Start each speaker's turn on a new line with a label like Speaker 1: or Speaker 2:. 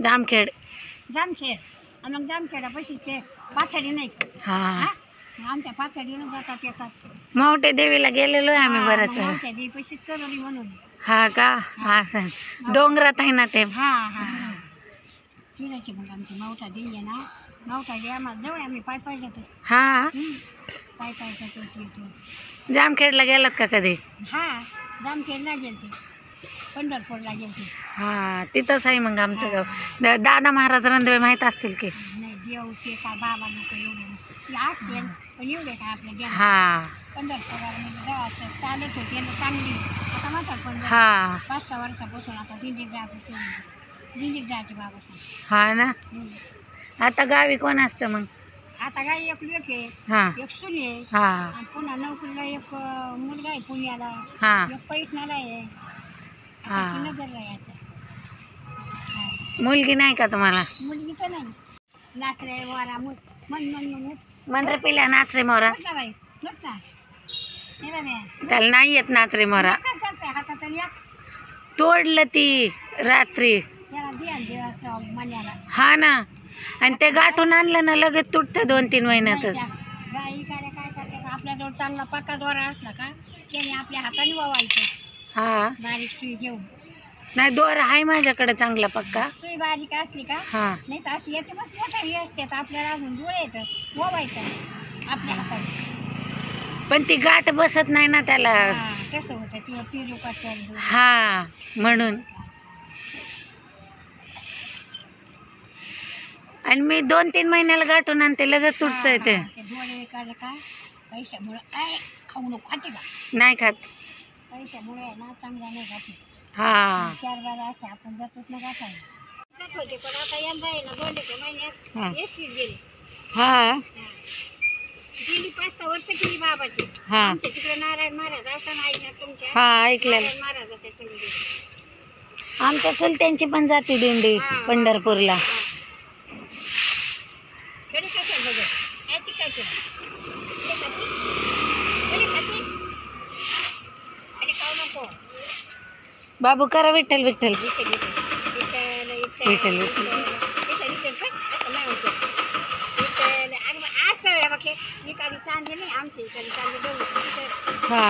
Speaker 1: जामखेड.
Speaker 2: जामखेड. मग जामखेडापाशी ते पाथडी नाही.
Speaker 1: हा
Speaker 2: आमच्या पाथडीनं जातात येतात.
Speaker 1: मावटे देवीला गेलेलो आहे आम्ही बऱ्याच वेळा.
Speaker 2: आमच्या देवी पशीच करवली म्हणून.
Speaker 1: हा का? असं डोंगरात आहे ना ते.
Speaker 2: हा हा तिलाची मग आमची मावटा देवी आहे ना. मावटा दे आम्हाला जवळ आम्ही पाय पाय जातो.
Speaker 1: हा
Speaker 2: पाय पाय जातो येतो.
Speaker 1: जामखेडला गेलात का कधी?
Speaker 2: हा जामखेडला गेलते, पंढरपूरला गेलते.
Speaker 1: हा तिथंच आहे मग आमचं गाव. दादा महाराज रंधवे माहीत असतील की?
Speaker 2: नाही देव ते काय बाबा नको एवढे असते पण एवढे काय आपल्या ज्ञान.
Speaker 1: हा
Speaker 2: पंढरपुराला म्हणजे गावात चालत होते ना चांगली. आता माझा पण
Speaker 1: हा
Speaker 2: 5-6 वर्षापासून आता दिंडीत जायचं दिंडीत जायचे बाबा.
Speaker 1: हा ना. आता गावी कोण असतं मग?
Speaker 2: आता काय एक लेक आहे,
Speaker 1: हा
Speaker 2: एक सून आहे,
Speaker 1: हा
Speaker 2: आणि पुन्हा नोकरीला एक मुलगा आहे पुण्याला,
Speaker 1: हा
Speaker 2: एक पैठणाला आहे,
Speaker 1: हा.
Speaker 2: आता नगरला यायचा.
Speaker 1: मुलगी नाही का तुम्हाला?
Speaker 2: मुलगी तर नाही. नाचरे वारा मन मन मन
Speaker 1: मनरे पिल्या नाचरे मोरा.
Speaker 2: म्हटलं बाई म्हट ना हे बाबा
Speaker 1: त्याला नाही येत नाचरे मोरा.
Speaker 2: काय करते हातात या
Speaker 1: तोडलं ती रात्री.
Speaker 2: त्याला ध्यान देवाचं मण्याला.
Speaker 1: हा ना. आणि ते गाठून आणलं ना लगेच तुटतं 2-3 महिन्यातच.
Speaker 2: बाई काय काय करते आपल्याजवळ चांगला पक्का दोरा असला का त्याने आपल्या हाताने ववायचं.
Speaker 1: हा
Speaker 2: बारीक सुई घेऊन.
Speaker 1: नाही दोरा आहे माझ्याकडे चांगला पक्का.
Speaker 2: सुई बारीक असली का
Speaker 1: हा
Speaker 2: नाही तर अशी याची मस्त मोठा हे असते तर आपल्याला अजून डोळे येतं ववायचं आपल्या हाताने.
Speaker 1: पण ती गाठ बसत नाही ना त्याला.
Speaker 2: कसं होतं ते तिरुपती.
Speaker 1: हा म्हणून. आणि मी 2-3 महिन्याला गाठून आणते लगेच तुटतंय ते.
Speaker 2: डोळे काढलं का पैशामुळे आय खाऊ नको खाते का?
Speaker 1: नाही खात.
Speaker 2: पैशामुळे आहे ना चांगला नाही खाते.
Speaker 1: हा
Speaker 2: 4 बारा असे आपण जातोच ना गाठायला. जात होते पण आता यंदा आहे ना 2 महिन्यात एसटीत गेले.
Speaker 1: हा
Speaker 2: गेली 5-6 वर्ष केली बाबाची.
Speaker 1: हा
Speaker 2: आमच्या तिकडे नारायण महाराज असताना ऐकणार तुमच्या.
Speaker 1: हा ऐकलेलं.
Speaker 2: नारायण महाराजाच्या संगीत.
Speaker 1: आमच्या चुलत्यांची पण जाते दिंडी पंढरपूरला.
Speaker 2: खेळी काय बघत याची काय आणि खाऊ नको.
Speaker 1: बाबू करा विठ्ठल विठ्ठल
Speaker 2: विठ्ठल
Speaker 1: विठ्ठल विठ्ठल.
Speaker 2: असं मी काढी चांदी नाही आमची इकडे चांदी
Speaker 1: हा